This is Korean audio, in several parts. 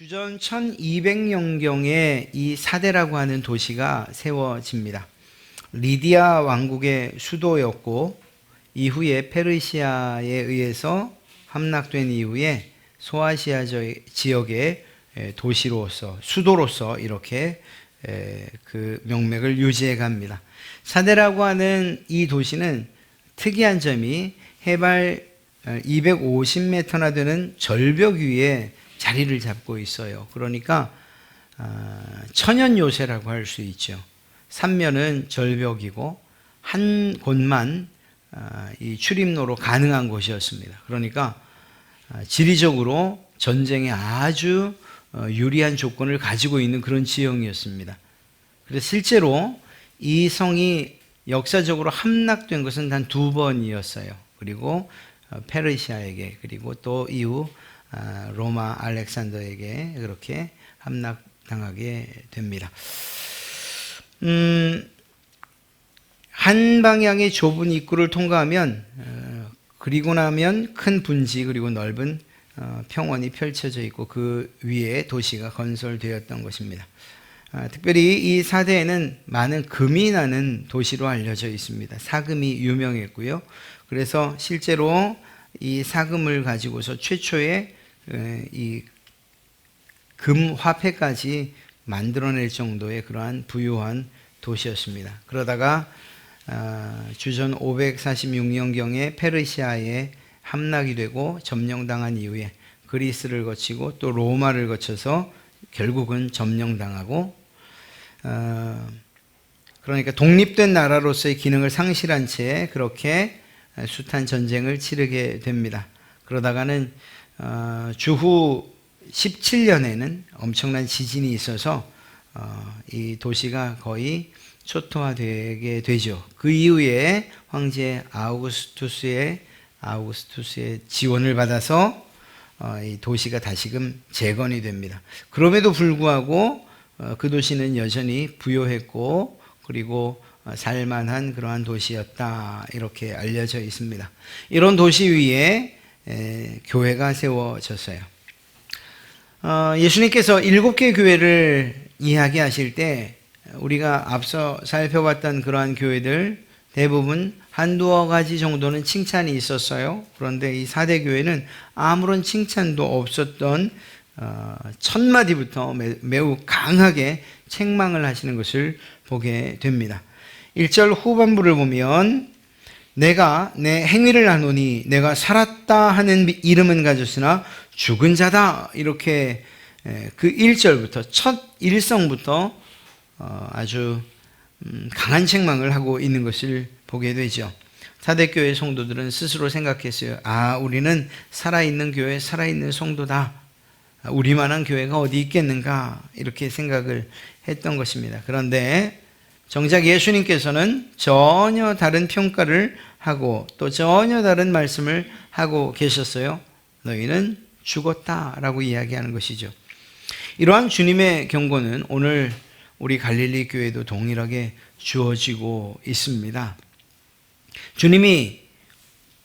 주전 1200년경에 이 사대라고 하는 도시가 세워집니다. 리디아 왕국의 수도였고 이후에 페르시아에 의해서 함락된 이후에 소아시아 지역의 도시로서 수도로서 이렇게 그 명맥을 유지해 갑니다. 사대라고 하는 이 도시는 특이한 점이 해발 250m나 되는 절벽 위에 자리를 잡고 있어요. 그러니까 천연 요새라고 할 수 있죠. 삼면은 절벽이고 한 곳만 이 출입로로 가능한 곳이었습니다. 그러니까 지리적으로 전쟁에 아주 유리한 조건을 가지고 있는 그런 지형이었습니다. 그래서 실제로 이 성이 역사적으로 함락된 것은 단 2번이었어요. 그리고 페르시아에게, 그리고 또 이후 로마 알렉산더에게 그렇게 함락당하게 됩니다. 한 방향의 좁은 입구를 통과하면 그리고 나면 큰 분지 그리고 넓은 평원이 펼쳐져 있고 그 위에 도시가 건설되었던 것입니다. 특별히 이 사대에는 많은 금이 나는 도시로 알려져 있습니다. 사금이 유명했고요. 그래서 실제로 이 사금을 가지고서 최초의 이 금 화폐까지 만들어낼 정도의 그러한 부유한 도시였습니다. 그러다가 주전 546년경에 페르시아에 함락이 되고 점령당한 이후에 그리스를 거치고 또 로마를 거쳐서 결국은 점령당하고 그러니까 독립된 나라로서의 기능을 상실한 채 그렇게 숱한 전쟁을 치르게 됩니다. 그러다가는 주후 17년에는 엄청난 지진이 있어서 이 도시가 거의 초토화되게 되죠. 그 이후에 황제 아우구스투스의 지원을 받아서 이 도시가 다시금 재건이 됩니다. 그럼에도 불구하고 그 도시는 여전히 부요했고 그리고 살만한 그러한 도시였다 이렇게 알려져 있습니다. 이런 도시 위에 교회가 세워졌어요. 예수님께서 7개 교회를 이야기하실 때 우리가 앞서 살펴봤던 그러한 교회들 대부분 한두어 가지 정도는 칭찬이 있었어요. 그런데 이 사대 교회는 아무런 칭찬도 없었던 첫 마디부터 매우 강하게 책망을 하시는 것을 보게 됩니다. 1절 후반부를 보면 내가 내 행위를 아노니 내가 살았다 하는 이름은 가졌으나 죽은 자다 이렇게 그 1절부터 첫 일성부터 아주 강한 책망을 하고 있는 것을 보게 되죠. 사대교회 성도들은 스스로 생각했어요. 우리는 살아있는 교회, 살아있는 성도다. 우리만한 교회가 어디 있겠는가 이렇게 생각을 했던 것입니다. 그런데 정작 예수님께서는 전혀 다른 평가를 하고 또 전혀 다른 말씀을 하고 계셨어요. 너희는 죽었다라고 이야기하는 것이죠. 이러한 주님의 경고는 오늘 우리 갈릴리 교회도 동일하게 주어지고 있습니다. 주님이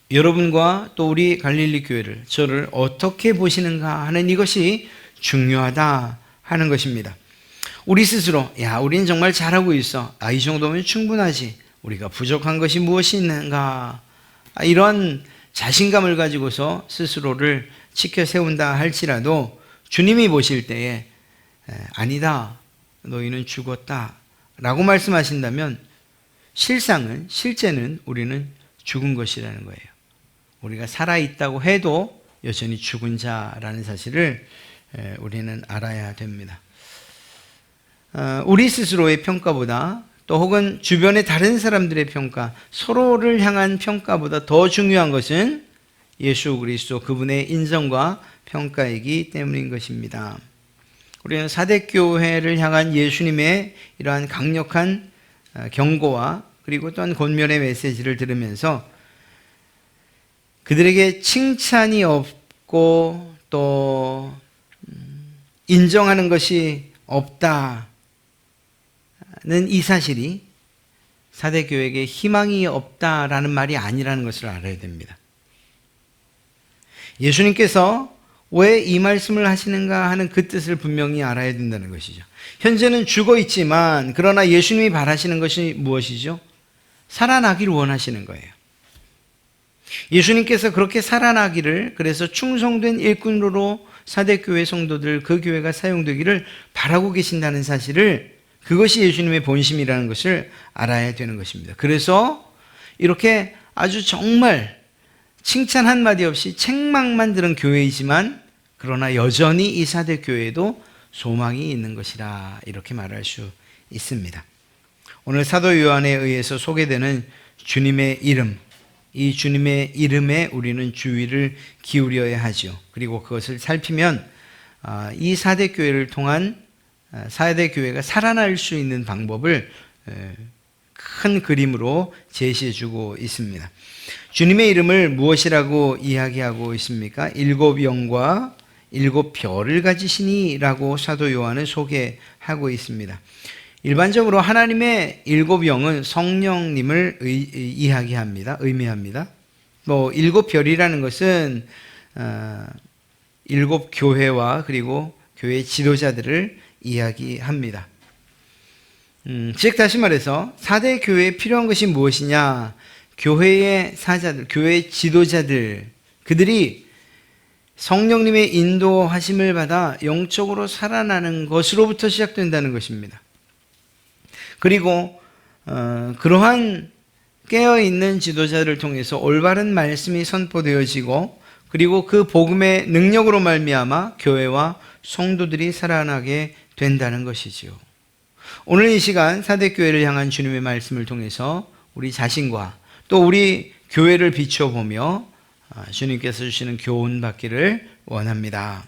여러분과 또 우리 갈릴리 교회를 저를 어떻게 보시는가 하는 이것이 중요하다 하는 것입니다. 우리 스스로 우리는 정말 잘하고 있어. 이 정도면 충분하지. 우리가 부족한 것이 무엇이 있는가. 이런 자신감을 가지고서 스스로를 지켜 세운다 할지라도 주님이 보실 때에 아니다. 너희는 죽었다. 라고 말씀하신다면 실제는 우리는 죽은 것이라는 거예요. 우리가 살아있다고 해도 여전히 죽은 자라는 사실을 우리는 알아야 됩니다. 우리 스스로의 평가보다 또 혹은 주변의 다른 사람들의 평가, 서로를 향한 평가보다 더 중요한 것은 예수 그리스도 그분의 인정과 평가이기 때문인 것입니다. 우리는 사대교회를 향한 예수님의 이러한 강력한 경고와 그리고 또한 권면의 메시지를 들으면서 그들에게 칭찬이 없고 또 인정하는 것이 없다는 이 사실이 사대교회에게 희망이 없다라는 말이 아니라는 것을 알아야 됩니다. 예수님께서 왜 이 말씀을 하시는가 하는 그 뜻을 분명히 알아야 된다는 것이죠. 현재는 죽어 있지만 그러나 예수님이 바라시는 것이 무엇이죠? 살아나기를 원하시는 거예요. 예수님께서 그렇게 살아나기를, 그래서 충성된 일꾼으로 사대교회 성도들, 그 교회가 사용되기를 바라고 계신다는 사실을, 그것이 예수님의 본심이라는 것을 알아야 되는 것입니다. 그래서 이렇게 아주 정말 칭찬 한마디 없이 책망만 들은 교회이지만 그러나 여전히 이 사대교회에도 소망이 있는 것이라 이렇게 말할 수 있습니다. 오늘 사도 요한에 의해서 소개되는 주님의 이름, 이 주님의 이름에 우리는 주의를 기울여야 하죠. 그리고 그것을 살피면 이 사대교회를 통한 사대교회가 살아날 수 있는 방법을 큰 그림으로 제시해주고 있습니다. 주님의 이름을 무엇이라고 이야기하고 있습니까? 7영과 7별을 가지시니라고 사도 요한은 소개하고 있습니다. 일반적으로 하나님의 7영은 성령님을 이야기합니다. 의미합니다. 7별이라는 것은 7교회와 그리고 교회 지도자들을 이야기합니다. 즉 다시 말해서 사대 교회에 필요한 것이 무엇이냐? 교회의 사자들, 교회의 지도자들, 그들이 성령님의 인도하심을 받아 영적으로 살아나는 것으로부터 시작된다는 것입니다. 그리고 그러한 깨어있는 지도자를 통해서 올바른 말씀이 선포되어지고 그리고 그 복음의 능력으로 말미암아 교회와 성도들이 살아나게 된다는 것이지요. 오늘 이 시간 사대교회를 향한 주님의 말씀을 통해서 우리 자신과 또 우리 교회를 비춰보며 주님께서 주시는 교훈 받기를 원합니다.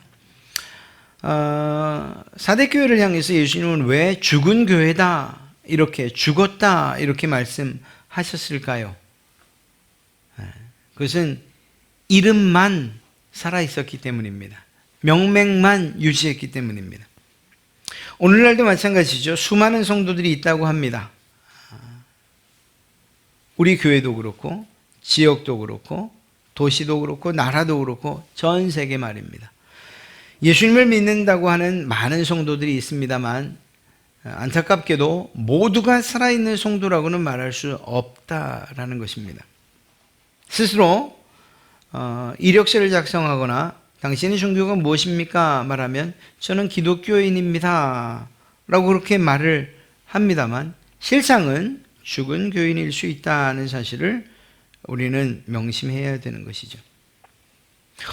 사대교회를 향해서 예수님은 왜 죽은 교회다, 이렇게 죽었다 이렇게 말씀하셨을까요? 그것은 이름만 살아있었기 때문입니다. 명맥만 유지했기 때문입니다. 오늘날도 마찬가지죠. 수많은 성도들이 있다고 합니다. 우리 교회도 그렇고 지역도 그렇고 도시도 그렇고 나라도 그렇고 전 세계 말입니다. 예수님을 믿는다고 하는 많은 성도들이 있습니다만 안타깝게도 모두가 살아있는 성도라고는 말할 수 없다라는 것입니다. 스스로 이력서를 작성하거나 당신의 종교가 무엇입니까? 말하면 저는 기독교인입니다 라고 그렇게 말을 합니다만 실상은 죽은 교인일 수 있다는 사실을 우리는 명심해야 되는 것이죠.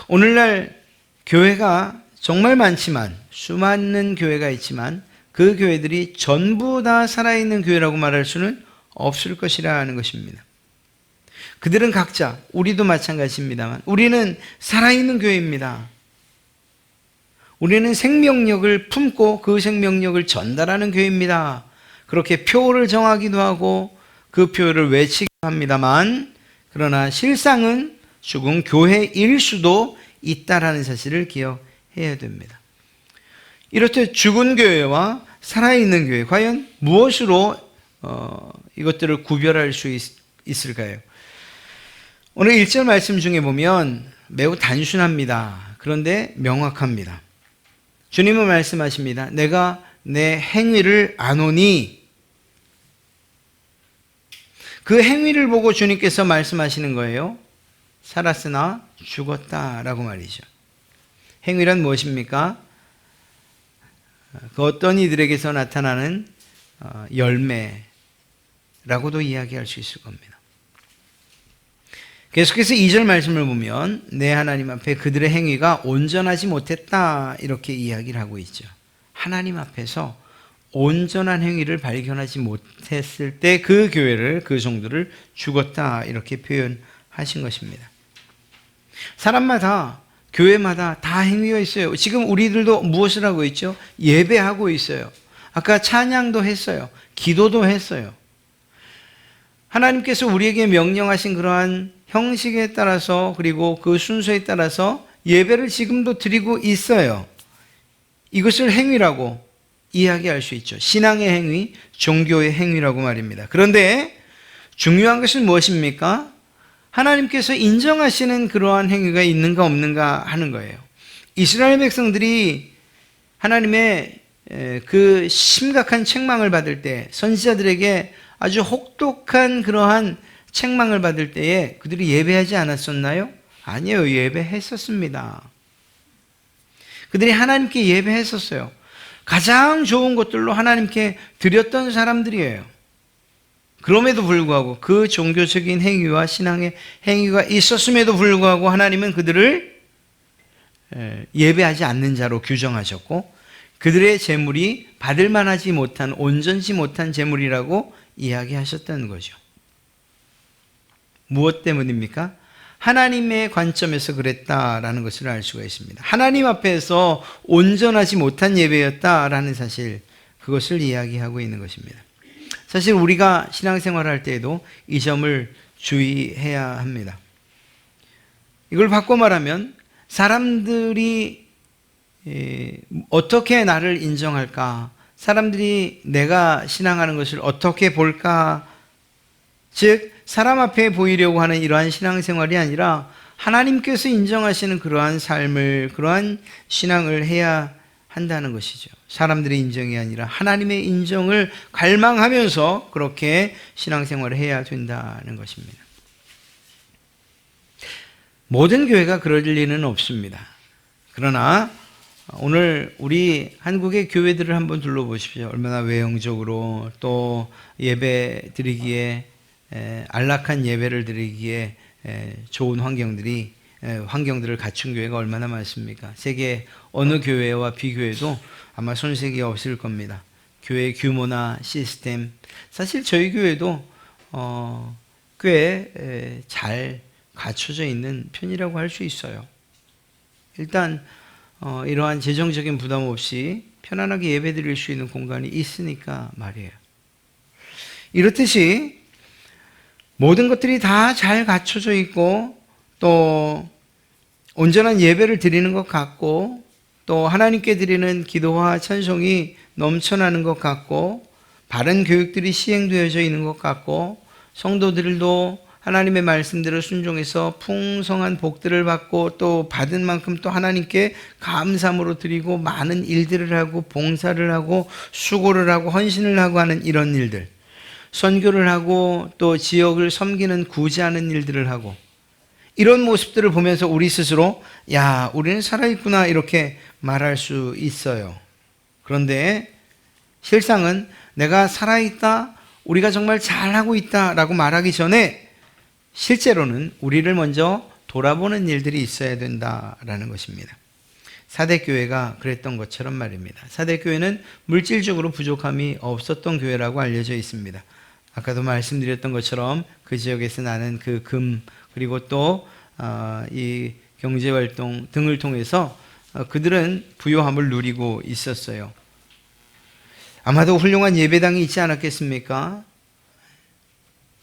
오늘날 교회가 정말 많지만 수많은 교회가 있지만 그 교회들이 전부 다 살아있는 교회라고 말할 수는 없을 것이라는 것입니다. 그들은 각자, 우리도 마찬가지입니다만 우리는 살아있는 교회입니다. 우리는 생명력을 품고 그 생명력을 전달하는 교회입니다. 그렇게 표를 정하기도 하고 그 표를 외치기도 합니다만 그러나 실상은 죽은 교회일 수도 있다라는 사실을 기억해야 됩니다. 이렇듯 죽은 교회와 살아있는 교회, 과연 무엇으로 이것들을 구별할 수 있을까요? 오늘 1절 말씀 중에 보면 매우 단순합니다. 그런데 명확합니다. 주님은 말씀하십니다. 내가 내 행위를 아노니, 그 행위를 보고 주님께서 말씀하시는 거예요. 살았으나 죽었다라고 말이죠. 행위란 무엇입니까? 그 어떤 이들에게서 나타나는 열매라고도 이야기할 수 있을 겁니다. 계속해서 2절 말씀을 보면 내 하나님 앞에 그들의 행위가 온전하지 못했다 이렇게 이야기를 하고 있죠. 하나님 앞에서 온전한 행위를 발견하지 못했을 때 그 교회를, 그 성도를 죽었다 이렇게 표현하신 것입니다. 사람마다, 교회마다 다 행위가 있어요. 지금 우리들도 무엇을 하고 있죠? 예배하고 있어요. 아까 찬양도 했어요. 기도도 했어요. 하나님께서 우리에게 명령하신 그러한 형식에 따라서 그리고 그 순서에 따라서 예배를 지금도 드리고 있어요. 이것을 행위라고 이야기할 수 있죠. 신앙의 행위, 종교의 행위라고 말입니다. 그런데 중요한 것은 무엇입니까? 하나님께서 인정하시는 그러한 행위가 있는가 없는가 하는 거예요. 이스라엘 백성들이 하나님의 그 심각한 책망을 받을 때, 선지자들에게 아주 혹독한 그러한 책망을 받을 때에 그들이 예배하지 않았었나요? 아니에요. 예배했었습니다. 그들이 하나님께 예배했었어요. 가장 좋은 것들로 하나님께 드렸던 사람들이에요. 그럼에도 불구하고 그 종교적인 행위와 신앙의 행위가 있었음에도 불구하고 하나님은 그들을 예배하지 않는 자로 규정하셨고, 그들의 재물이 받을 만하지 못한, 온전치 못한 재물이라고 이야기하셨다는 거죠. 무엇 때문입니까? 하나님의 관점에서 그랬다라는 것을 알 수가 있습니다. 하나님 앞에서 온전하지 못한 예배였다라는 사실, 그것을 이야기하고 있는 것입니다. 사실 우리가 신앙생활을 할 때에도 이 점을 주의해야 합니다. 이걸 바꿔 말하면 사람들이 어떻게 나를 인정할까? 사람들이 내가 신앙하는 것을 어떻게 볼까? 즉 사람 앞에 보이려고 하는 이러한 신앙생활이 아니라 하나님께서 인정하시는 그러한 삶을, 그러한 신앙을 해야 한다는 것이죠. 사람들의 인정이 아니라 하나님의 인정을 갈망하면서 그렇게 신앙생활을 해야 된다는 것입니다. 모든 교회가 그럴 리는 없습니다. 그러나 오늘 우리 한국의 교회들을 한번 둘러보십시오. 얼마나 외형적으로, 또 예배 드리기에, 안락한 예배를 드리기에 좋은 환경들을 갖춘 교회가 얼마나 많습니까? 세계 어느 교회와 비교해도 아마 손색이 없을 겁니다. 교회의 규모나 시스템, 사실 저희 교회도 꽤 잘 갖춰져 있는 편이라고 할 수 있어요. 일단 이러한 재정적인 부담 없이 편안하게 예배 드릴 수 있는 공간이 있으니까 말이에요. 이렇듯이 모든 것들이 다 잘 갖춰져 있고, 또 온전한 예배를 드리는 것 같고, 또 하나님께 드리는 기도와 찬송이 넘쳐나는 것 같고, 바른 교육들이 시행되어져 있는 것 같고, 성도들도 하나님의 말씀대로 순종해서 풍성한 복들을 받고, 또 받은 만큼 또 하나님께 감사함으로 드리고, 많은 일들을 하고 봉사를 하고 수고를 하고 헌신을 하고 하는 이런 일들, 선교를 하고 또 지역을 섬기는 구제하는 일들을 하고, 이런 모습들을 보면서 우리 스스로 야, 우리는 살아있구나 이렇게 말할 수 있어요. 그런데 실상은 내가 살아있다, 우리가 정말 잘하고 있다라고 말하기 전에 실제로는 우리를 먼저 돌아보는 일들이 있어야 된다라는 것입니다. 사대교회가 그랬던 것처럼 말입니다. 사대교회는 물질적으로 부족함이 없었던 교회라고 알려져 있습니다. 아까도 말씀드렸던 것처럼 그 지역에서 나는 그 금, 그리고 또 이 경제활동 등을 통해서 그들은 부요함을 누리고 있었어요. 아마도 훌륭한 예배당이 있지 않았겠습니까?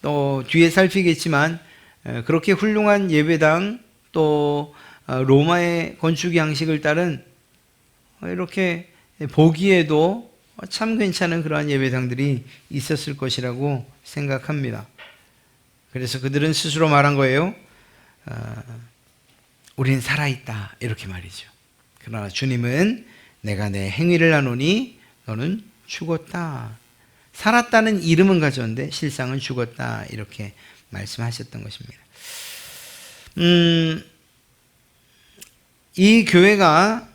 또 뒤에 살피겠지만 그렇게 훌륭한 예배당, 또 로마의 건축 양식을 따른 이렇게 보기에도 참 괜찮은 그러한 예배당들이 있었을 것이라고 생각합니다. 그래서 그들은 스스로 말한 거예요. 우린 살아있다 이렇게 말이죠. 그러나 주님은 내가 내 행위를 나누니 너는 죽었다. 살았다는 이름은 가졌는데 실상은 죽었다 이렇게 말씀하셨던 것입니다. 이 교회가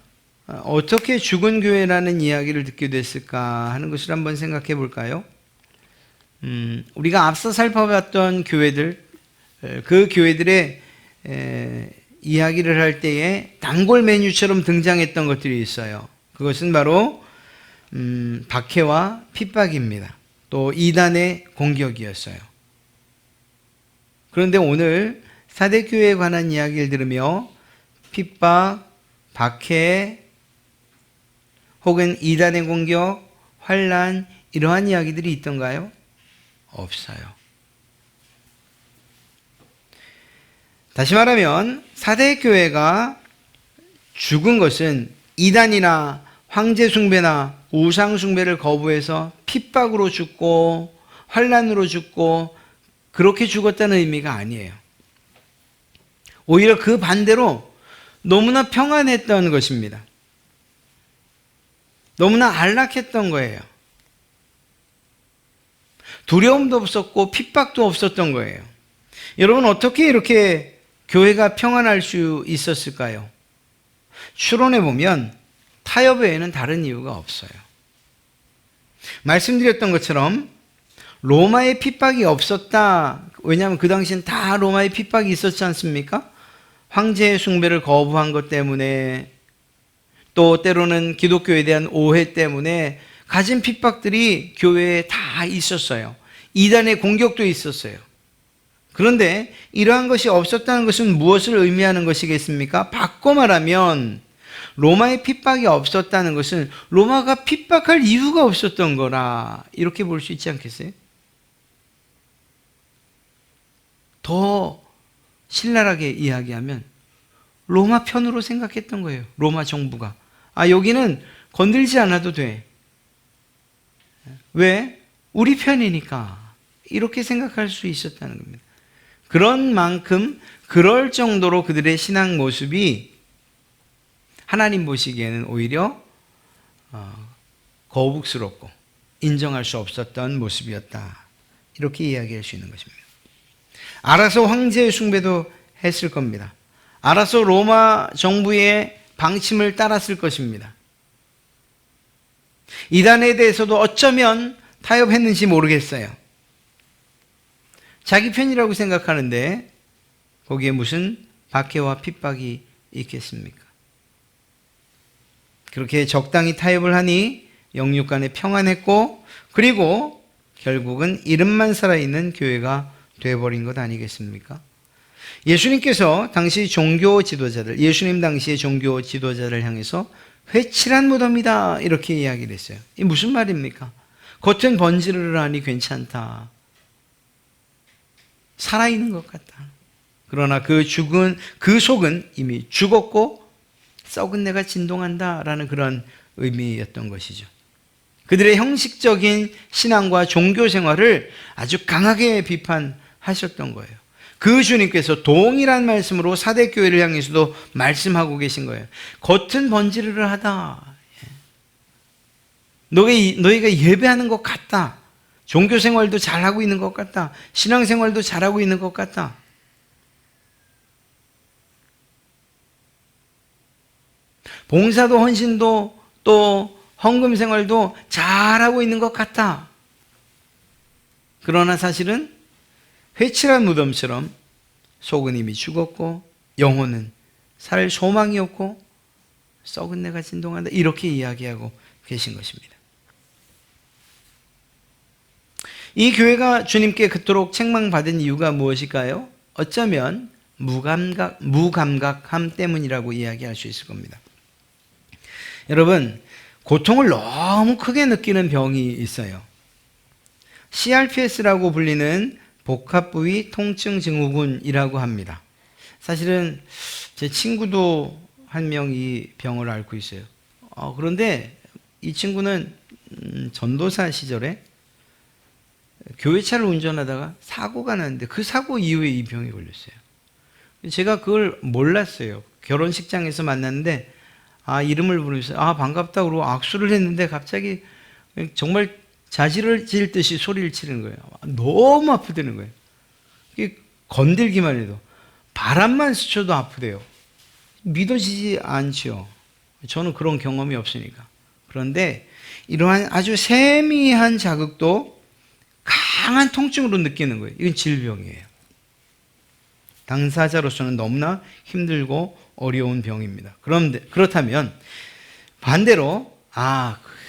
어떻게 죽은 교회라는 이야기를 듣게 됐을까 하는 것을 한번 생각해 볼까요? 우리가 앞서 살펴봤던 교회들, 그 교회들의 이야기를 할 때에 단골 메뉴처럼 등장했던 것들이 있어요. 그것은 바로 박해와 핍박입니다. 또 이단의 공격이었어요. 그런데 오늘 사대교회에 관한 이야기를 들으며 핍박, 박해, 혹은 이단의 공격, 환난, 이러한 이야기들이 있던가요? 없어요. 다시 말하면 사대교회가 죽은 것은 이단이나 황제 숭배나 우상 숭배를 거부해서 핍박으로 죽고 환난으로 죽고 그렇게 죽었다는 의미가 아니에요. 오히려 그 반대로 너무나 평안했던 것입니다. 너무나 안락했던 거예요. 두려움도 없었고 핍박도 없었던 거예요. 여러분, 어떻게 이렇게 교회가 평안할 수 있었을까요? 추론해 보면 타협 외에는 다른 이유가 없어요. 말씀드렸던 것처럼 로마의 핍박이 없었다. 왜냐하면 그 당시엔 다 로마의 핍박이 있었지 않습니까? 황제의 숭배를 거부한 것 때문에, 또 때로는 기독교에 대한 오해 때문에 가진 핍박들이 교회에 다 있었어요. 이단의 공격도 있었어요. 그런데 이러한 것이 없었다는 것은 무엇을 의미하는 것이겠습니까? 바꿔 말하면 로마의 핍박이 없었다는 것은 로마가 핍박할 이유가 없었던 거라, 이렇게 볼 수 있지 않겠어요? 더 신랄하게 이야기하면 로마 편으로 생각했던 거예요. 로마 정부가. 여기는 건들지 않아도 돼. 왜? 우리 편이니까. 이렇게 생각할 수 있었다는 겁니다. 그런 만큼, 그럴 정도로 그들의 신앙 모습이 하나님 보시기에는 오히려 거북스럽고 인정할 수 없었던 모습이었다. 이렇게 이야기할 수 있는 것입니다. 알아서 황제의 숭배도 했을 겁니다. 알아서 로마 정부의 방침을 따랐을 것입니다. 이단에 대해서도 어쩌면 타협했는지 모르겠어요. 자기 편이라고 생각하는데 거기에 무슨 박해와 핍박이 있겠습니까? 그렇게 적당히 타협을 하니 영육 간에 평안했고, 그리고 결국은 이름만 살아있는 교회가 되어버린 것 아니겠습니까? 예수님께서 당시 종교 지도자들, 예수님 당시의 종교 지도자를 향해서 회칠한 무덤이다, 이렇게 이야기를 했어요. 이게 무슨 말입니까? 겉은 번지르르하니 괜찮다, 살아있는 것 같다. 그러나 그 속은 이미 죽었고 썩은 내가 진동한다라는 그런 의미였던 것이죠. 그들의 형식적인 신앙과 종교 생활을 아주 강하게 비판하셨던 거예요. 그 주님께서 동일한 말씀으로 사대 교회를 향해서도 말씀하고 계신 거예요. 겉은 번지르르하다. 너희가 예배하는 것 같다. 종교 생활도 잘하고 있는 것 같다. 신앙 생활도 잘하고 있는 것 같다. 봉사도 헌신도 또 헌금 생활도 잘하고 있는 것 같다. 그러나 사실은 회칠한 무덤처럼 속은 이미 죽었고 영혼은 살 소망이 없고 썩은 내가 진동한다, 이렇게 이야기하고 계신 것입니다. 이 교회가 주님께 그토록 책망받은 이유가 무엇일까요? 어쩌면 무감각함 때문이라고 이야기할 수 있을 겁니다. 여러분, 고통을 너무 크게 느끼는 병이 있어요. CRPS라고 불리는 복합부위 통증 증후군이라고 합니다. 사실은 제 친구도 한 명 이 병을 앓고 있어요. 그런데 이 친구는 전도사 시절에 교회차를 운전하다가 사고가 났는데 그 사고 이후에 이 병이 걸렸어요. 제가 그걸 몰랐어요. 결혼식장에서 만났는데 이름을 부르면서 반갑다 그러고 악수를 했는데 갑자기 정말 자지를 질 듯이 소리를 치는 거예요. 너무 아프다는 거예요. 건들기만 해도, 바람만 스쳐도 아프대요. 믿어지지 않죠. 저는 그런 경험이 없으니까. 그런데 이러한 아주 세미한 자극도 강한 통증으로 느끼는 거예요. 이건 질병이에요. 당사자로서는 너무나 힘들고 어려운 병입니다. 그렇다면 반대로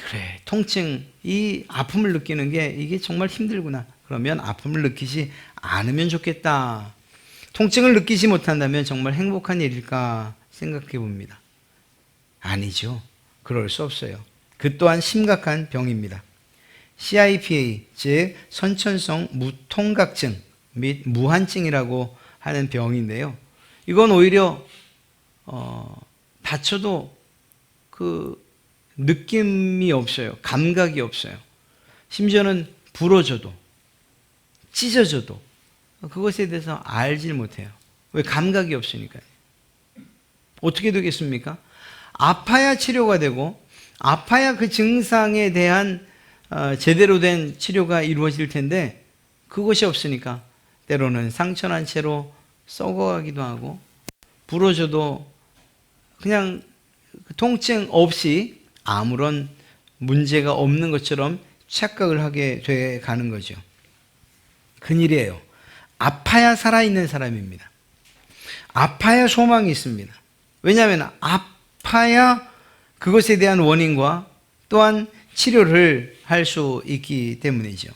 그래, 통증, 이 아픔을 느끼는 게 이게 정말 힘들구나. 그러면 아픔을 느끼지 않으면 좋겠다. 통증을 느끼지 못한다면 정말 행복한 일일까 생각해 봅니다. 아니죠. 그럴 수 없어요. 그 또한 심각한 병입니다. CIPA, 즉 선천성 무통각증 및 무한증이라고 하는 병인데요. 이건 오히려 다쳐도 그 느낌이 없어요. 감각이 없어요. 심지어는 부러져도 찢어져도 그것에 대해서 알질 못해요. 왜? 감각이 없으니까요. 어떻게 되겠습니까? 아파야 치료가 되고 아파야 그 증상에 대한 제대로 된 치료가 이루어질 텐데 그것이 없으니까 때로는 상처난 채로 썩어가기도 하고 부러져도 그냥 통증 없이 아무런 문제가 없는 것처럼 착각을 하게 돼 가는 거죠. 큰일이에요. 아파야 살아있는 사람입니다. 아파야 소망이 있습니다. 왜냐하면 아파야 그것에 대한 원인과 또한 치료를 할 수 있기 때문이죠.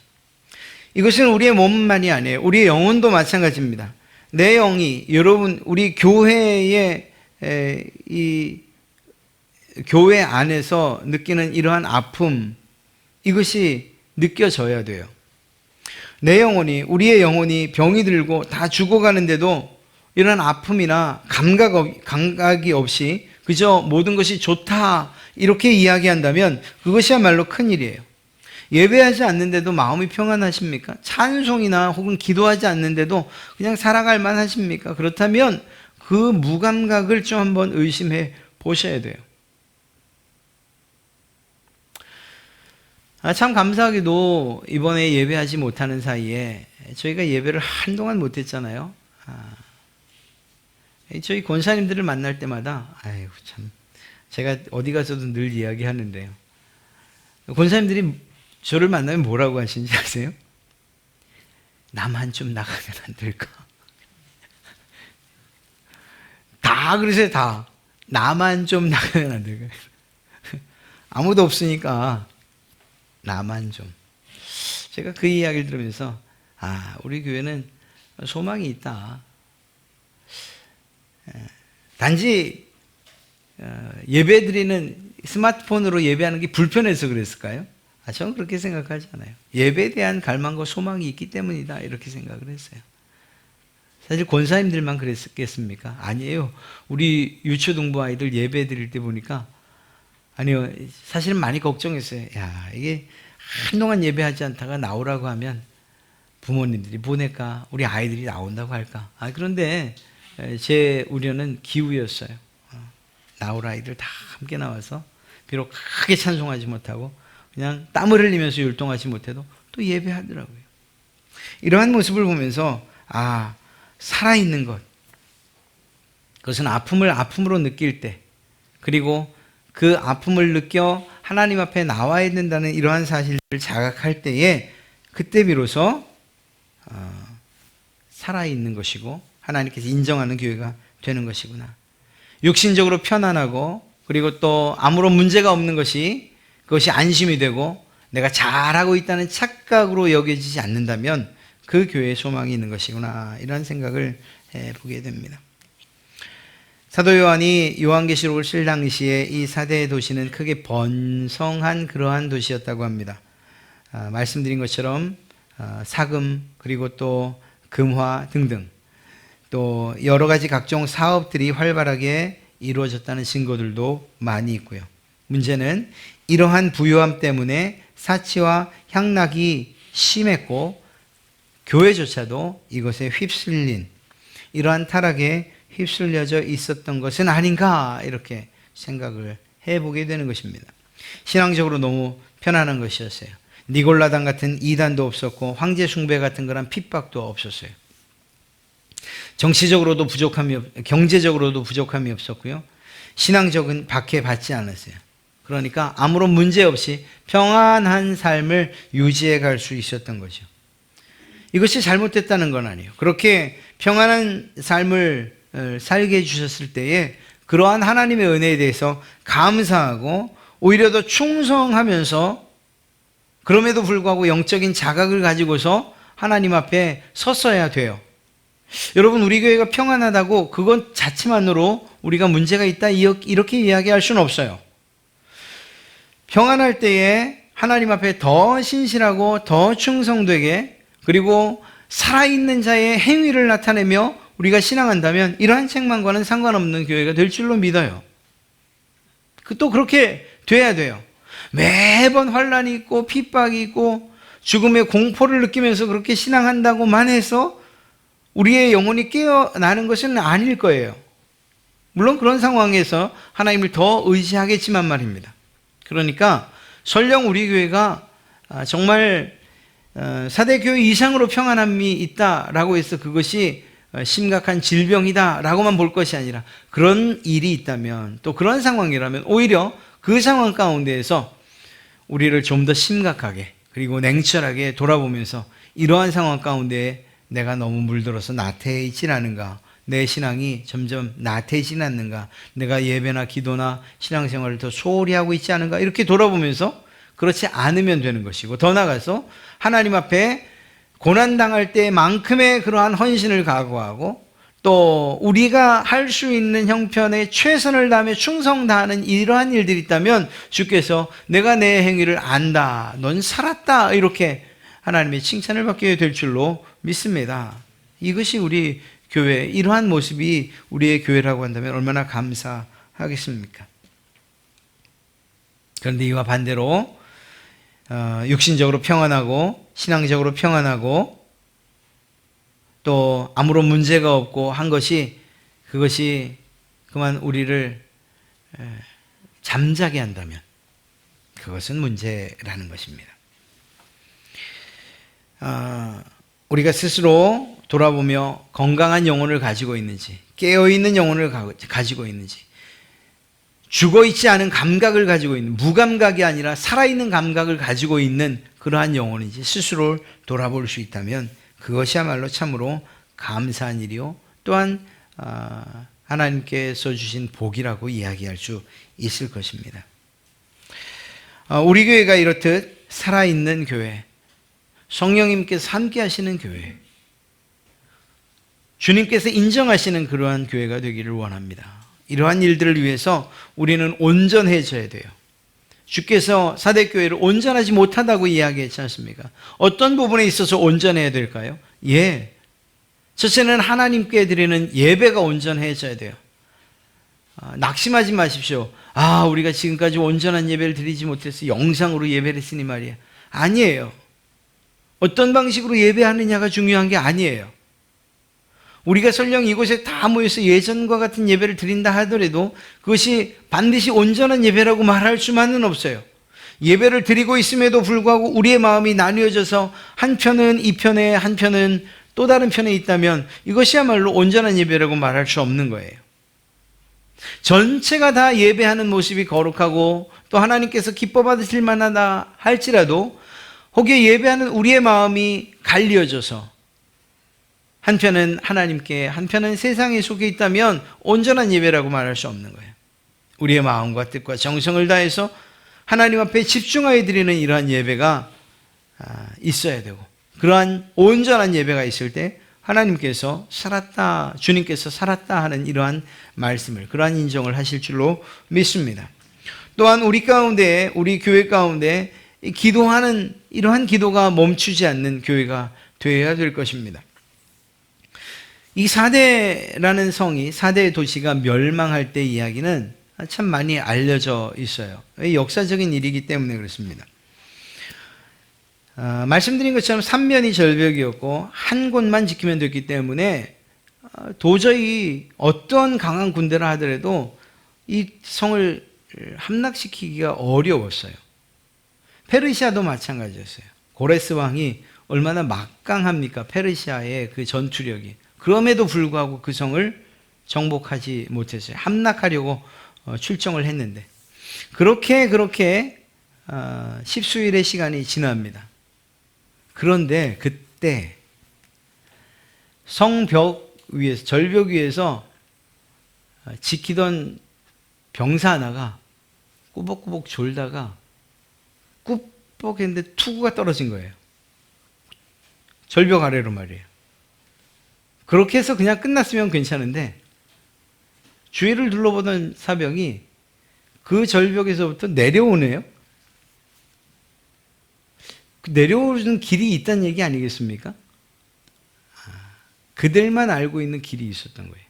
이것은 우리의 몸만이 아니에요. 우리의 영혼도 마찬가지입니다. 내 영이 여러분 우리 교회의 이 교회 안에서 느끼는 이러한 아픔 이것이 느껴져야 돼요. 내 영혼이 우리의 영혼이 병이 들고 다 죽어가는데도 이런 아픔이나 감각이 없이 그저 모든 것이 좋다 이렇게 이야기한다면 그것이야말로 큰일이에요. 예배하지 않는데도 마음이 평안하십니까? 찬송이나 혹은 기도하지 않는데도 그냥 살아갈 만하십니까? 그렇다면 그 무감각을 좀 한번 의심해 보셔야 돼요. 참 감사하게도 이번에 예배하지 못하는 사이에 저희가 예배를 한동안 못했잖아요. 저희 권사님들을 만날 때마다 아이고 참 제가 어디 가서도 늘 이야기하는데요. 권사님들이 저를 만나면 뭐라고 하시는지 아세요? 나만 좀 나가면 안 될까? 다 그러세요. 다 나만 좀 나가면 안 될까? 아무도 없으니까 나만 좀. 제가 그 이야기를 들으면서 우리 교회는 소망이 있다. 단지 예배드리는 스마트폰으로 예배하는 게 불편해서 그랬을까요? 저는 그렇게 생각하지 않아요. 예배에 대한 갈망과 소망이 있기 때문이다 이렇게 생각을 했어요. 사실 권사님들만 그랬겠습니까? 아니에요. 우리 유초등부 아이들 예배 드릴 때 보니까 아니요. 사실은 많이 걱정했어요. 이게 한동안 예배하지 않다가 나오라고 하면 부모님들이 보낼까? 우리 아이들이 나온다고 할까? 그런데 제 우려는 기우였어요. 나올 아이들 다 함께 나와서 비록 크게 찬송하지 못하고 그냥 땀을 흘리면서 율동하지 못해도 또 예배하더라고요. 이러한 모습을 보면서 살아있는 것 그것은 아픔을 아픔으로 느낄 때 그리고 그 아픔을 느껴 하나님 앞에 나와야 된다는 이러한 사실을 자각할 때에 그때 비로소 살아있는 것이고 하나님께서 인정하는 교회가 되는 것이구나. 육신적으로 편안하고 그리고 또 아무런 문제가 없는 그것이 안심이 되고 내가 잘하고 있다는 착각으로 여겨지지 않는다면 그 교회에 소망이 있는 것이구나 이런 생각을 해보게 됩니다. 사도 요한이 요한계시록을 쓸 당시에 이 사대 도시는 크게 번성한 그러한 도시였다고 합니다. 말씀드린 것처럼 사금 그리고 또 금화 등등 또 여러 가지 각종 사업들이 활발하게 이루어졌다는 증거들도 많이 있고요. 문제는 이러한 부유함 때문에 사치와 향락이 심했고 교회조차도 이것에 휩쓸린 이러한 타락에 휩쓸려져 있었던 것은 아닌가 이렇게 생각을 해보게 되는 것입니다. 신앙적으로 너무 편안한 것이었어요. 니골라당 같은 이단도 없었고 황제 숭배 같은 그런 핍박도 없었어요. 정치적으로도 경제적으로도 부족함이 없었고요. 신앙적인 박해받지 않았어요. 그러니까 아무런 문제 없이 평안한 삶을 유지해 갈 수 있었던 거죠. 이것이 잘못됐다는 건 아니에요. 그렇게 평안한 삶을 살게 해주셨을 때에 그러한 하나님의 은혜에 대해서 감사하고 오히려 더 충성하면서 그럼에도 불구하고 영적인 자각을 가지고서 하나님 앞에 섰어야 돼요. 여러분 우리 교회가 평안하다고 그것 자체만으로 우리가 문제가 있다 이렇게 이야기할 수는 없어요. 평안할 때에 하나님 앞에 더 신실하고 더 충성되게 그리고 살아있는 자의 행위를 나타내며 우리가 신앙한다면 이러한 책망과는 상관없는 교회가 될 줄로 믿어요. 또 그렇게 돼야 돼요. 매번 환난이 있고 핍박이 있고 죽음의 공포를 느끼면서 그렇게 신앙한다고만 해서 우리의 영혼이 깨어나는 것은 아닐 거예요. 물론 그런 상황에서 하나님을 더 의지하겠지만 말입니다. 그러니까 설령 우리 교회가 정말 사대교회 이상으로 평안함이 있다라고 해서 그것이 심각한 질병이다라고만 볼 것이 아니라 그런 일이 있다면, 또 그런 상황이라면 오히려 그 상황 가운데에서 우리를 좀 더 심각하게 그리고 냉철하게 돌아보면서 이러한 상황 가운데 내가 너무 물들어서 나태해지질 않은가, 내 신앙이 점점 나태해지지 않는가, 내가 예배나 기도나 신앙생활을 더 소홀히 하고 있지 않은가, 이렇게 돌아보면서 그렇지 않으면 되는 것이고, 더 나아가서 하나님 앞에 고난당할 때만큼의 그러한 헌신을 각오하고 또 우리가 할 수 있는 형편의 최선을 다하며 충성 다하는 이러한 일들이 있다면 주께서 내가 내 행위를 안다, 넌 살았다, 이렇게 하나님의 칭찬을 받게 될 줄로 믿습니다. 이것이 우리 교회, 이러한 모습이 우리의 교회라고 한다면 얼마나 감사하겠습니까? 그런데 이와 반대로 육신적으로 평안하고 신앙적으로 평안하고 또 아무런 문제가 없고 한 것이, 그것이 그만 우리를 잠자게 한다면 그것은 문제라는 것입니다. 우리가 스스로 돌아보며 건강한 영혼을 가지고 있는지, 깨어있는 영혼을 가지고 있는지, 죽어있지 않은 감각을 가지고 있는, 무감각이 아니라 살아있는 감각을 가지고 있는 그러한 영혼인지 스스로를 돌아볼 수 있다면 그것이야말로 참으로 감사한 일이요, 또한 하나님께서 주신 복이라고 이야기할 수 있을 것입니다. 우리 교회가 이렇듯 살아있는 교회, 성령님께서 함께 하시는 교회, 주님께서 인정하시는 그러한 교회가 되기를 원합니다. 이러한 일들을 위해서 우리는 온전해져야 돼요. 주께서 사대교회를 온전하지 못하다고 이야기했지 않습니까? 어떤 부분에 있어서 온전해야 될까요? 첫째는 하나님께 드리는 예배가 온전해져야 돼요. 낙심하지 마십시오. 우리가 지금까지 온전한 예배를 드리지 못해서 영상으로 예배를 했으니 말이야. 아니에요. 어떤 방식으로 예배하느냐가 중요한 게 아니에요. 우리가 설령 이곳에 다 모여서 예전과 같은 예배를 드린다 하더라도 그것이 반드시 온전한 예배라고 말할 수만은 없어요. 예배를 드리고 있음에도 불구하고 우리의 마음이 나뉘어져서 한편은 이 편에, 한편은 또 다른 편에 있다면 이것이야말로 온전한 예배라고 말할 수 없는 거예요. 전체가 다 예배하는 모습이 거룩하고 또 하나님께서 기뻐 받으실 만하다 할지라도 혹여 예배하는 우리의 마음이 갈려져서 한편은 하나님께, 한편은 세상에 속해 있다면 온전한 예배라고 말할 수 없는 거예요. 우리의 마음과 뜻과 정성을 다해서 하나님 앞에 집중하여 드리는 이러한 예배가 있어야 되고, 그러한 온전한 예배가 있을 때 하나님께서 살았다, 주님께서 살았다 하는 이러한 말씀을, 그러한 인정을 하실 줄로 믿습니다. 또한 우리 가운데, 우리 교회 가운데 기도하는 이러한 기도가 멈추지 않는 교회가 되어야 될 것입니다. 이 사대라는 성이, 사대의 도시가 멸망할 때 이야기는 참 많이 알려져 있어요. 역사적인 일이기 때문에 그렇습니다. 말씀드린 것처럼 삼면이 절벽이었고 한 곳만 지키면 됐기 때문에 도저히 어떤 강한 군대라 하더라도 이 성을 함락시키기가 어려웠어요. 페르시아도 마찬가지였어요. 고레스 왕이 얼마나 막강합니까? 페르시아의 그 전투력이. 그럼에도 불구하고 그 성을 정복하지 못했어요. 함락하려고 출정을 했는데 그렇게 십수일의 시간이 지납니다. 그런데 그때 성벽 위에서, 절벽 위에서 지키던 병사 하나가 꾸벅꾸벅 졸다가 꾸벅했는데 투구가 떨어진 거예요. 절벽 아래로 말이에요. 그렇게 해서 그냥 끝났으면 괜찮은데 주위를 둘러보던 사병이 그 절벽에서부터 내려오네요. 내려오는 길이 있다는 얘기 아니겠습니까? 그들만 알고 있는 길이 있었던 거예요.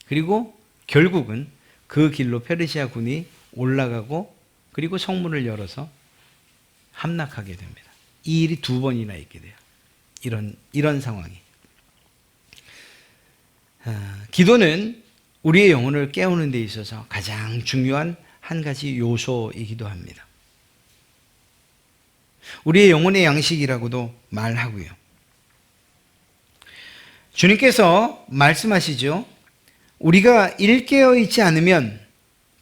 그리고 결국은 그 길로 페르시아 군이 올라가고 그리고 성문을 열어서 함락하게 됩니다. 이 일이 두 번이나 있게 돼요. 이런 상황이. 기도는 우리의 영혼을 깨우는 데 있어서 가장 중요한 한 가지 요소이기도 합니다. 우리의 영혼의 양식이라고도 말하고요. 주님께서 말씀하시죠. 우리가 일깨어 있지 않으면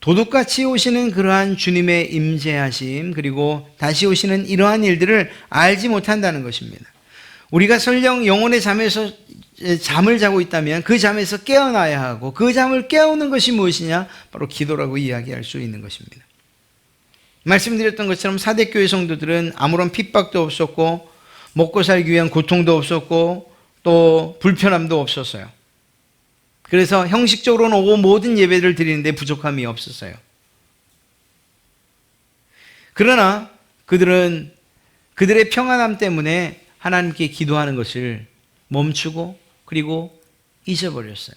도둑같이 오시는 그러한 주님의 임재하심, 그리고 다시 오시는 이러한 일들을 알지 못한다는 것입니다. 우리가 설령 영혼의 잠을 자고 있다면 그 잠에서 깨어나야 하고, 그 잠을 깨우는 것이 무엇이냐? 바로 기도라고 이야기할 수 있는 것입니다. 말씀드렸던 것처럼 사대교회 성도들은 아무런 핍박도 없었고, 먹고 살기 위한 고통도 없었고, 또 불편함도 없었어요. 그래서 형식적으로는 오고 모든 예배를 드리는데 부족함이 없었어요. 그러나 그들은 그들의 평안함 때문에 하나님께 기도하는 것을 멈추고 그리고 잊어버렸어요.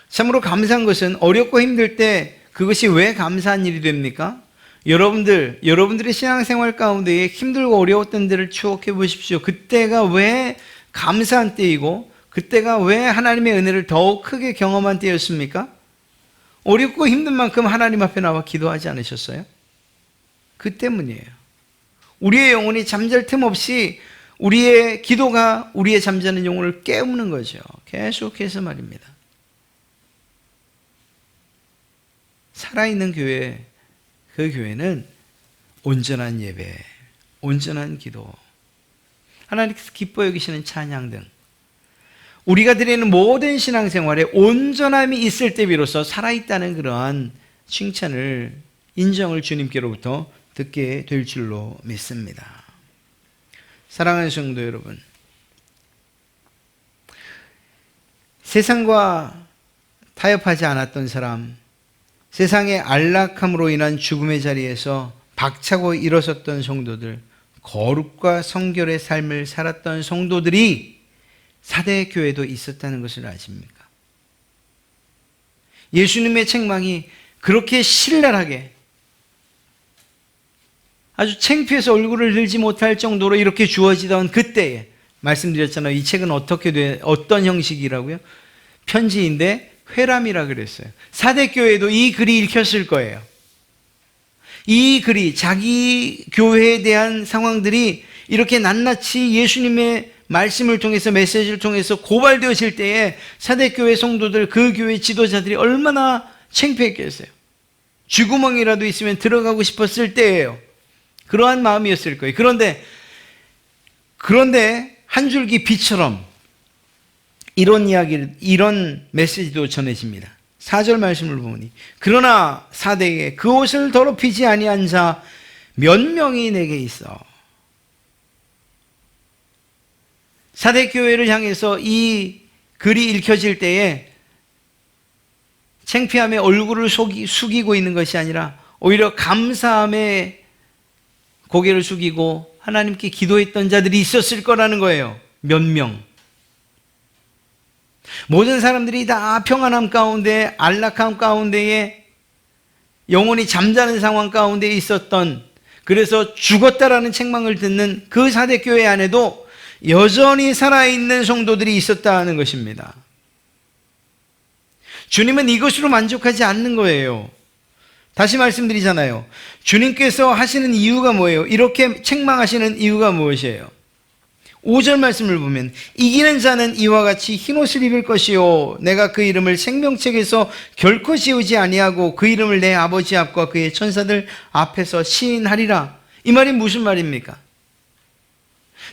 참으로 감사한 것은 어렵고 힘들 때 그것이 왜 감사한 일이 됩니까? 여러분들의 신앙생활 가운데에 힘들고 어려웠던 때를 추억해 보십시오. 그때가 왜 감사한 때이고 그때가 왜 하나님의 은혜를 더욱 크게 경험한 때였습니까? 어렵고 힘든 만큼 하나님 앞에 나와 기도하지 않으셨어요? 그 때문이에요. 우리의 영혼이 잠잘 틈 없이 우리의 기도가 우리의 잠자는 영혼을 깨우는 거죠. 계속해서 말입니다. 살아있는 교회, 그 교회는 온전한 예배, 온전한 기도, 하나님께서 기뻐 여기시는 찬양 등 우리가 드리는 모든 신앙생활에 온전함이 있을 때 비로소 살아있다는 그러한 칭찬을, 인정을 주님께로부터 듣게 될 줄로 믿습니다. 사랑하는 성도 여러분, 세상과 타협하지 않았던 사람, 세상의 안락함으로 인한 죽음의 자리에서 박차고 일어섰던 성도들, 거룩과 성결의 삶을 살았던 성도들이 사대 교회도 있었다는 것을 아십니까? 예수님의 책망이 그렇게 신랄하게, 아주 창피해서 얼굴을 들지 못할 정도로 이렇게 주어지던 그때에, 말씀드렸잖아요. 이 책은 어떤 형식이라고요? 편지인데 회람이라 그랬어요. 사대 교회도 이 글이 읽혔을 거예요. 이 글이, 자기 교회에 대한 상황들이 이렇게 낱낱이 예수님의 말씀을 통해서, 메시지를 통해서 고발되어질 때에 사대교회 성도들, 그 교회 지도자들이 얼마나 창피했겠어요. 쥐구멍이라도 있으면 들어가고 싶었을 때예요. 그러한 마음이었을 거예요. 그런데 한 줄기 빛처럼 이런 메시지도 전해집니다. 4절 말씀을 보니, 그러나 사대에 그 옷을 더럽히지 아니한 자 몇 명이 내게 있어. 사대교회를 향해서 이 글이 읽혀질 때에 창피함에 얼굴을 숙이고 있는 것이 아니라 오히려 감사함에 고개를 숙이고 하나님께 기도했던 자들이 있었을 거라는 거예요. 몇 명. 모든 사람들이 다 평안함 가운데, 안락함 가운데에 영혼이 잠자는 상황 가운데 있었던, 그래서 죽었다라는 책망을 듣는 그 사대교회 안에도 여전히 살아있는 성도들이 있었다는 것입니다. 주님은 이것으로 만족하지 않는 거예요. 다시 말씀드리잖아요. 주님께서 하시는 이유가 뭐예요? 이렇게 책망하시는 이유가 무엇이에요? 5절 말씀을 보면, 이기는 자는 이와 같이 흰옷을 입을 것이요 내가 그 이름을 생명책에서 결코 지우지 아니하고 그 이름을 내 아버지 앞과 그의 천사들 앞에서 시인하리라. 이 말이 무슨 말입니까?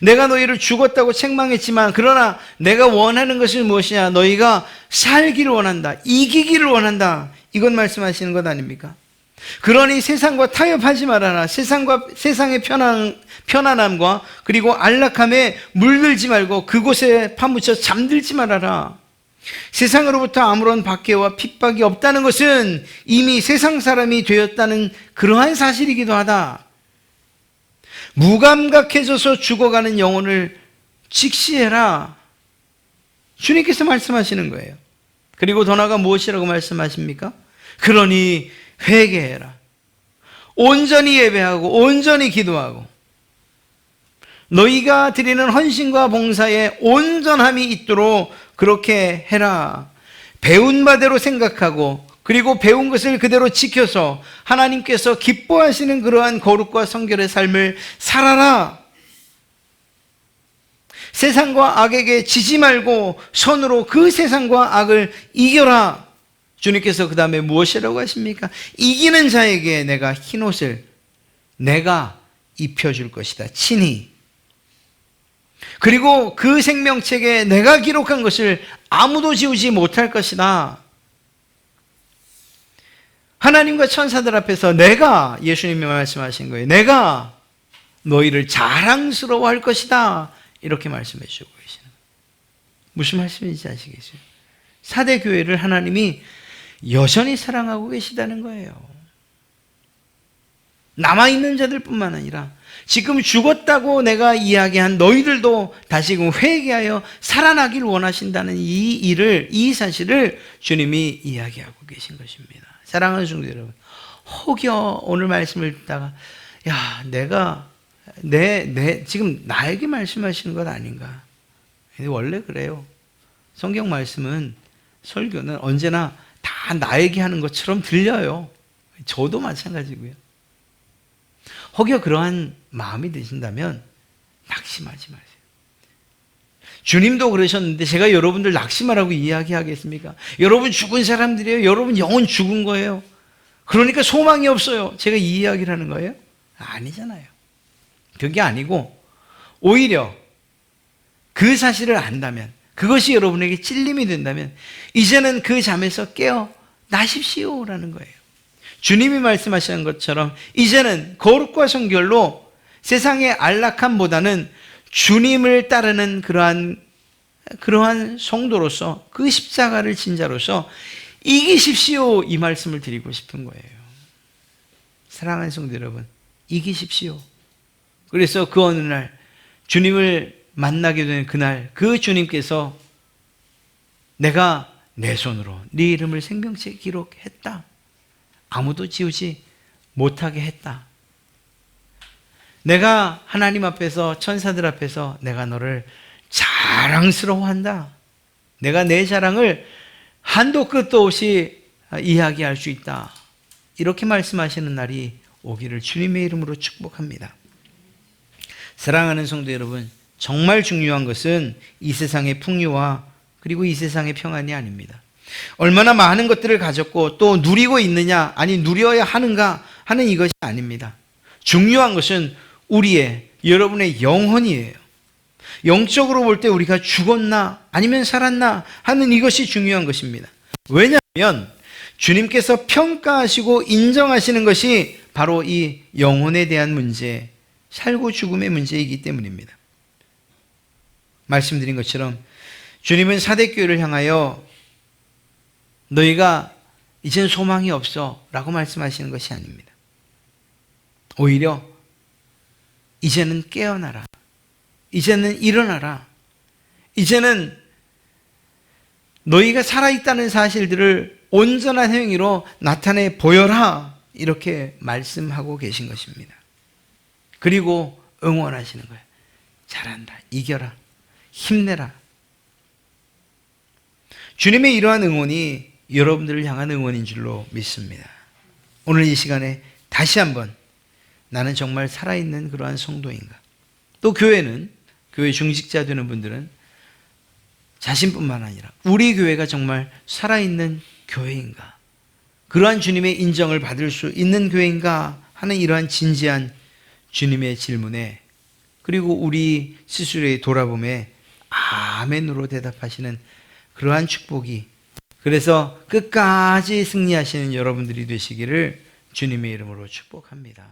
내가 너희를 죽었다고 책망했지만, 그러나 내가 원하는 것은 무엇이냐? 너희가 살기를 원한다, 이기기를 원한다, 이건 말씀하시는 것 아닙니까? 그러니 세상과 타협하지 말아라. 세상의 편안함과 그리고 안락함에 물들지 말고 그곳에 파묻혀 잠들지 말아라. 세상으로부터 아무런 박해와 핍박이 없다는 것은 이미 세상 사람이 되었다는 그러한 사실이기도 하다. 무감각해져서 죽어가는 영혼을 직시해라. 주님께서 말씀하시는 거예요. 그리고 더 나아가 무엇이라고 말씀하십니까? 그러니 회개해라. 온전히 예배하고 온전히 기도하고 너희가 드리는 헌신과 봉사에 온전함이 있도록 그렇게 해라. 배운 바대로 생각하고 그리고 배운 것을 그대로 지켜서 하나님께서 기뻐하시는 그러한 거룩과 성결의 삶을 살아라. 세상과 악에게 지지 말고 손으로 그 세상과 악을 이겨라. 주님께서 그 다음에 무엇이라고 하십니까? 이기는 자에게 내가 흰옷을 내가 입혀줄 것이다. 친히. 그리고 그 생명책에 내가 기록한 것을 아무도 지우지 못할 것이다. 하나님과 천사들 앞에서 내가, 예수님이 말씀하신 거예요. 내가 너희를 자랑스러워할 것이다. 이렇게 말씀해 주고 계시는 거예요. 무슨 말씀인지 아시겠어요? 사대 교회를 하나님이 여전히 사랑하고 계시다는 거예요. 남아있는 자들뿐만 아니라 지금 죽었다고 내가 이야기한 너희들도 다시금 회개하여 살아나길 원하신다는 이 일을, 이 사실을 주님이 이야기하고 계신 것입니다. 사랑하는 성도 여러분, 혹여 오늘 말씀을 듣다가 야, 내가 지금 나에게 말씀하시는 것 아닌가? 원래 그래요. 성경 말씀은, 설교는 언제나 다 나에게 하는 것처럼 들려요. 저도 마찬가지고요. 혹여 그러한 마음이 드신다면 낙심하지 마세요. 주님도 그러셨는데 제가 여러분들 낙심하라고 이야기하겠습니까? 여러분 죽은 사람들이에요. 여러분 영혼 죽은 거예요. 그러니까 소망이 없어요. 제가 이 이야기를 하는 거예요? 아니잖아요. 그게 아니고 오히려 그 사실을 안다면, 그것이 여러분에게 찔림이 된다면 이제는 그 잠에서 깨어나십시오라는 거예요. 주님이 말씀하시는 것처럼 이제는 거룩과 성결로 세상의 안락함보다는 주님을 따르는 그러한 성도로서, 그 십자가를 진 자로서 이기십시오, 이 말씀을 드리고 싶은 거예요. 사랑하는 성도 여러분, 이기십시오. 그래서 그 어느 날 주님을 만나게 된 그날, 그 주님께서 내가 내 손으로 네 이름을 생명책에 기록했다. 아무도 지우지 못하게 했다. 내가 하나님 앞에서, 천사들 앞에서 내가 너를 자랑스러워한다. 내가 내 자랑을 한도 끝도 없이 이야기할 수 있다. 이렇게 말씀하시는 날이 오기를 주님의 이름으로 축복합니다. 사랑하는 성도 여러분, 정말 중요한 것은 이 세상의 풍요와 그리고 이 세상의 평안이 아닙니다. 얼마나 많은 것들을 가졌고 또 누리고 있느냐, 아니 누려야 하는가 하는 이것이 아닙니다. 중요한 것은 여러분의 영혼이에요. 영적으로 볼 때 우리가 죽었나 아니면 살았나 하는 이것이 중요한 것입니다. 왜냐하면 주님께서 평가하시고 인정하시는 것이 바로 이 영혼에 대한 문제, 살고 죽음의 문제이기 때문입니다. 말씀드린 것처럼 주님은 사대교회를 향하여 너희가 이젠 소망이 없어 라고 말씀하시는 것이 아닙니다. 오히려 이제는 깨어나라. 이제는 일어나라. 이제는 너희가 살아있다는 사실들을 온전한 행위로 나타내 보여라. 이렇게 말씀하고 계신 것입니다. 그리고 응원하시는 거예요. 잘한다. 이겨라. 힘내라. 주님의 이러한 응원이 여러분들을 향한 응원인 줄로 믿습니다. 오늘 이 시간에 다시 한번 나는 정말 살아있는 그러한 성도인가? 또 교회 중직자 되는 분들은 자신뿐만 아니라 우리 교회가 정말 살아있는 교회인가? 그러한 주님의 인정을 받을 수 있는 교회인가? 하는 이러한 진지한 주님의 질문에, 그리고 우리 스스로의 돌아봄에 아멘으로 대답하시는 그러한 축복이, 그래서 끝까지 승리하시는 여러분들이 되시기를 주님의 이름으로 축복합니다.